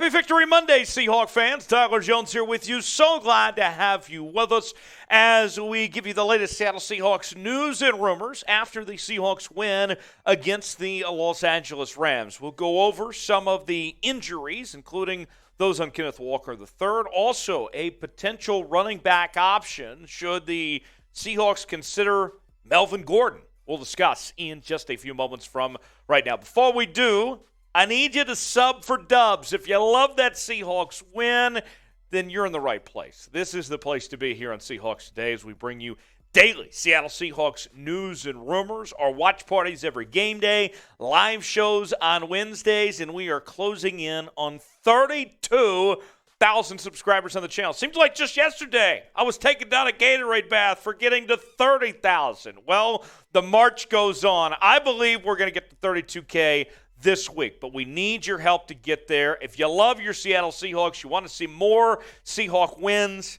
Happy Victory Monday, Seahawk fans. Tyler Jones here with you. So glad to have you with us as we give you the latest Seattle Seahawks news and rumors after the Seahawks win against the Los Angeles Rams. We'll go over some of the injuries, including those on Kenneth Walker III. Also, a potential running back option should the Seahawks consider Melvin Gordon. We'll discuss in just a few moments from right now. Before we do, I need you to sub for Dubs. If you love that Seahawks win, then you're in the right place. This is the place to be here on Seahawks Today as we bring you daily Seattle Seahawks news and rumors, our watch parties every game day, live shows on Wednesdays, and we are closing in on 32,000 subscribers on the channel. Seems like just yesterday I was taking down a Gatorade bath for getting to 30,000. Well, the march goes on. I believe we're going to get to 32K this week, but we need your help to get there. If you love your Seattle Seahawks, you want to see more Seahawk wins,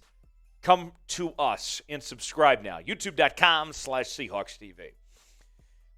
come to us and subscribe now. YouTube.com/SeahawksTV.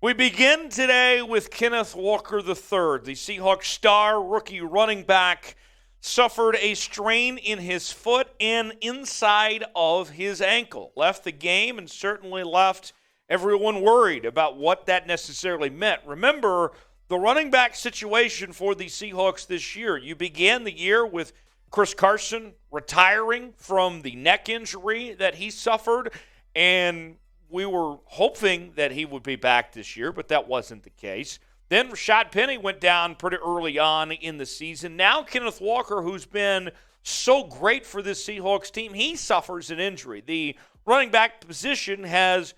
We begin today with Kenneth Walker III, the Seahawks star rookie running back, suffered a strain in his foot and inside of his ankle. Left the game and certainly left everyone worried about what that necessarily meant. Remember, the running back situation for the Seahawks this year, you began the year with Chris Carson retiring from the neck injury that he suffered, and we were hoping that he would be back this year, but that wasn't the case. Then Rashad Penny went down pretty early on in the season. Now Kenneth Walker, who's been so great for this Seahawks team, he suffers an injury. The running back position has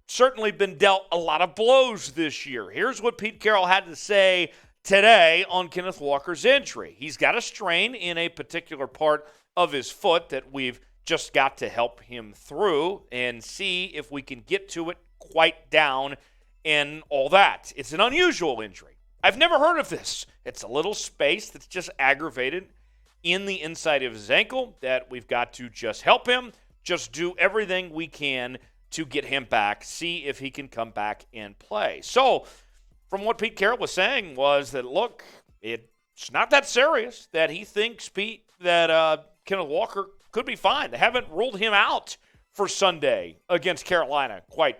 certainly been dealt a lot of blows this year. Here's what Pete Carroll had to say today on Kenneth Walker's injury. He's got a strain in a particular part of his foot that we've just got to help him through and see if we can get to it quite down and all that. It's an unusual injury. I've never heard of this. It's a little space that's just aggravated in the inside of his ankle that we've got to just help him, just do everything we can to get him back, see if he can come back and play. So, from what Pete Carroll was saying was that, look, it's not that serious, that he thinks that Kenneth Walker could be fine. They haven't ruled him out for Sunday against Carolina, quite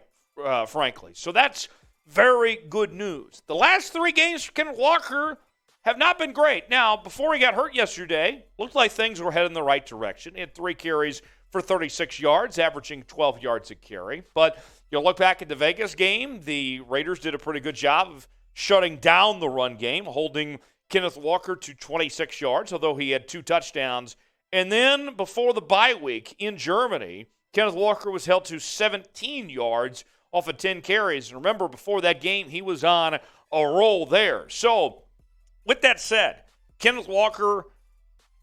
frankly. So that's very good news. The last 3 games for Kenneth Walker have not been great. Now, before he got hurt yesterday, looked like things were heading in the right direction. He had 3 carries for 36 yards, averaging 12 yards a carry. But you'll look back at the Vegas game, the Raiders did a pretty good job of shutting down the run game, holding Kenneth Walker to 26 yards, although he had 2 touchdowns. And then before the bye week in Germany, Kenneth Walker was held to 17 yards off of 10 carries. And remember, before that game, he was on a roll there. So, with that said, Kenneth Walker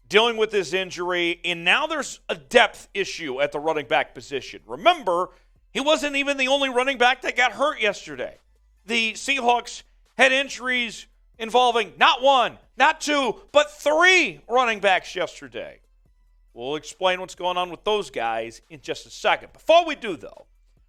dealing with this injury, and now there's a depth issue at the running back position. Remember, he wasn't even the only running back that got hurt yesterday. The Seahawks had injuries involving not 1, not 2, but 3 running backs yesterday. We'll explain what's going on with those guys in just a second. Before we do, though,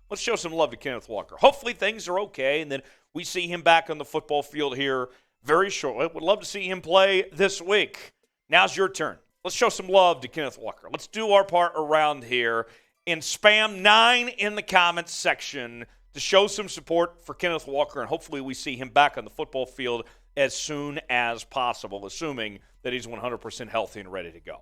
let's show some love to Kenneth Walker. Hopefully things are okay, and then we see him back on the football field here very shortly. Would love to see him play this week. Now's your turn. Let's show some love to Kenneth Walker. Let's do our part around here and spam 9 in the comments section to show some support for Kenneth Walker, and hopefully we see him back on the football field as soon as possible, assuming that he's 100% healthy and ready to go.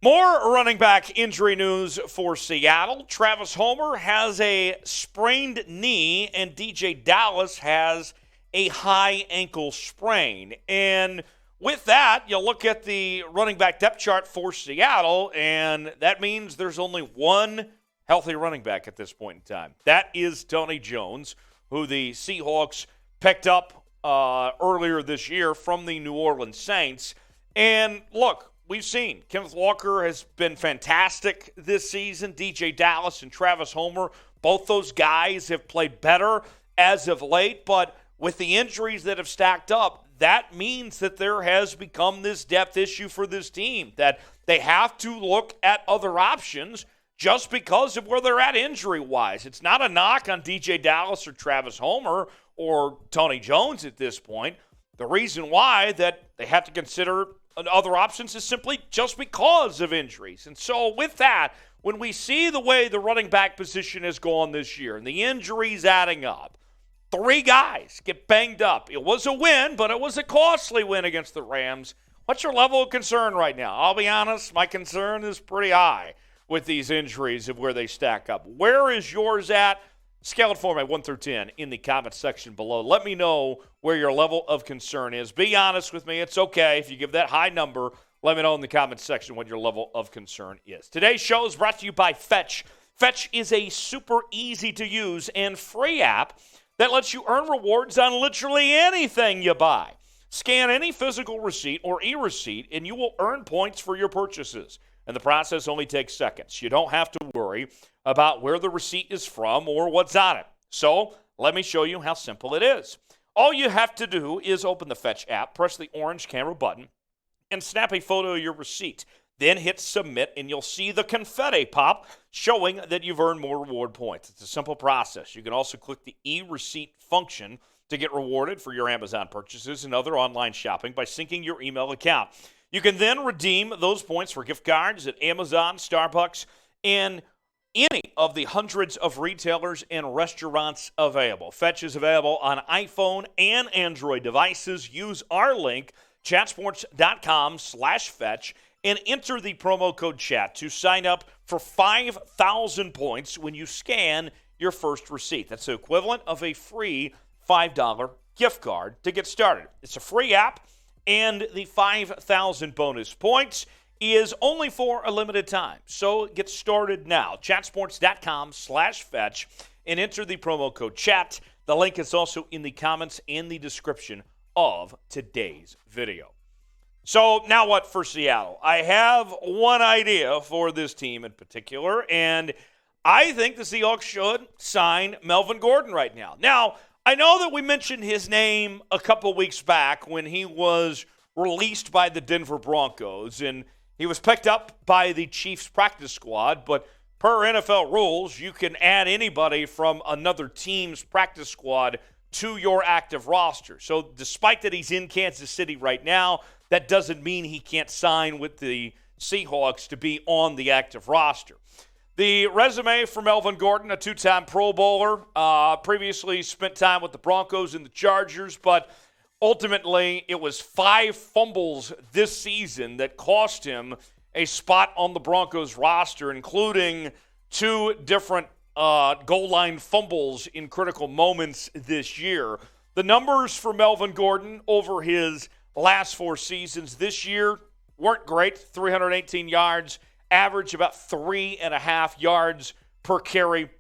More running back injury news for Seattle. Travis Homer has a sprained knee, and DeeJay Dallas has a high ankle sprain. And with that, you look at the running back depth chart for Seattle, and that means there's only one healthy running back at this point in time. That is Tony Jones, who the Seahawks picked up earlier this year from the New Orleans Saints. And look, we've seen Kenneth Walker has been fantastic this season. DeeJay Dallas and Travis Homer, both those guys have played better as of late, but with the injuries that have stacked up, that means that there has become this depth issue for this team, that they have to look at other options just because of where they're at injury-wise. It's not a knock on DeeJay Dallas or Travis Homer or Tony Jones at this point. The reason why that they have to consider other options is simply just because of injuries. And so with that, when we see the way the running back position has gone this year and the injuries adding up, 3 guys get banged up. It was a win, but it was a costly win against the Rams. What's your level of concern right now? I'll be honest, my concern is pretty high with these injuries of where they stack up. Where is yours at? Scale it for me, 1 through 10, in the comment section below. Let me know where your level of concern is. Be honest with me. It's okay if you give that high number. Let me know in the comment section what your level of concern is. Today's show is brought to you by Fetch. Fetch is a super easy-to-use and free app that lets you earn rewards on literally anything you buy. Scan any physical receipt or e-receipt, and you will earn points for your purchases. And the process only takes seconds. You don't have to worry about where the receipt is from or what's on it. So let me show you how simple it is. All you have to do is open the Fetch app, press the orange camera button, and snap a photo of your receipt. Then hit submit, and you'll see the confetti pop showing that you've earned more reward points. It's a simple process. You can also click the e-receipt function to get rewarded for your Amazon purchases and other online shopping by syncing your email account. You can then redeem those points for gift cards at Amazon, Starbucks, and any of the hundreds of retailers and restaurants available. Fetch is available on iPhone and Android devices. Use our link, chatsports.com/fetch, and enter the promo code CHAT to sign up for 5,000 points when you scan your first receipt. That's the equivalent of a free $5 gift card to get started. It's a free app, and the 5,000 bonus points is only for a limited time. So get started now. Chatsports.com/fetch and enter the promo code CHAT. The link is also in the comments and the description of today's video. So now what for Seattle? I have one idea for this team in particular, and I think the Seahawks should sign Melvin Gordon right now. Now, I know that we mentioned his name a couple weeks back when he was released by the Denver Broncos, and he was picked up by the Chiefs practice squad, but per NFL rules, you can add anybody from another team's practice squad to your active roster. So despite that he's in Kansas City right now, that doesn't mean he can't sign with the Seahawks to be on the active roster. The resume for Melvin Gordon, a 2-time Pro Bowler, previously spent time with the Broncos and the Chargers, but ultimately it was 5 fumbles this season that cost him a spot on the Broncos roster, including 2 different goal line fumbles in critical moments this year. The numbers for Melvin Gordon over his last 4 seasons this year weren't great. 318 yards, average about 3.5 yards per carry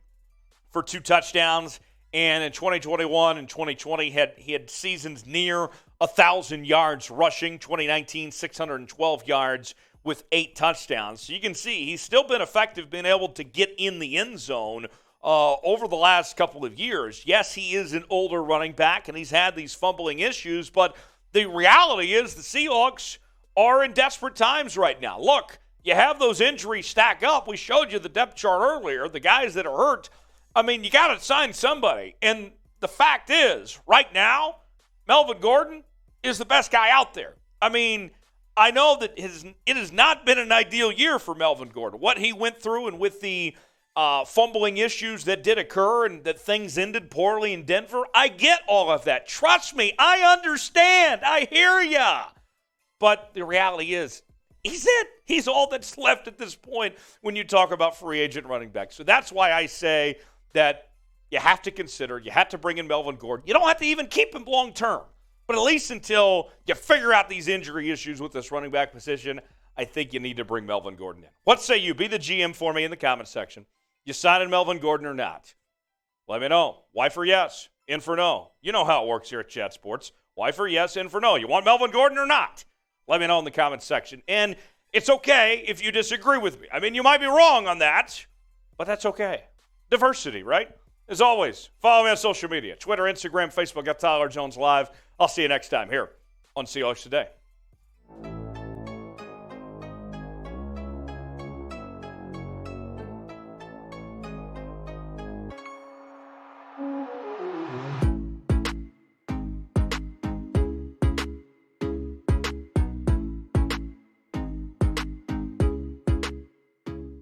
for 2 touchdowns. And in 2021 and 2020, he had seasons near 1,000 yards rushing. 2019, 612 yards with 8 touchdowns. So you can see he's still been effective being able to get in the end zone over the last couple of years. Yes, he is an older running back, and he's had these fumbling issues, but the reality is the Seahawks are in desperate times right now. Look, you have those injuries stack up. We showed you the depth chart earlier, the guys that are hurt. I mean, you got to sign somebody. And the fact is, right now, Melvin Gordon is the best guy out there. I mean, I know that it has not been an ideal year for Melvin Gordon. What he went through and with the fumbling issues that did occur and that things ended poorly in Denver, I get all of that. Trust me, I understand. I hear ya. But the reality is, he's it. He's all that's left at this point when you talk about free agent running backs. So that's why I say that you have to consider, you have to bring in Melvin Gordon. You don't have to even keep him long term. But at least until you figure out these injury issues with this running back position, I think you need to bring Melvin Gordon in. What say you? Be the GM for me in the comment section. You signing Melvin Gordon or not? Let me know. Y for yes, in for no. You know how it works here at Chat Sports. Y for yes, in for no. You want Melvin Gordon or not? Let me know in the comment section. And it's okay if you disagree with me. I mean, you might be wrong on that, but that's okay. Diversity, right? As always, follow me on social media. Twitter, Instagram, Facebook, got Tyler Jones Live. I'll see you next time here on Seahawks Today.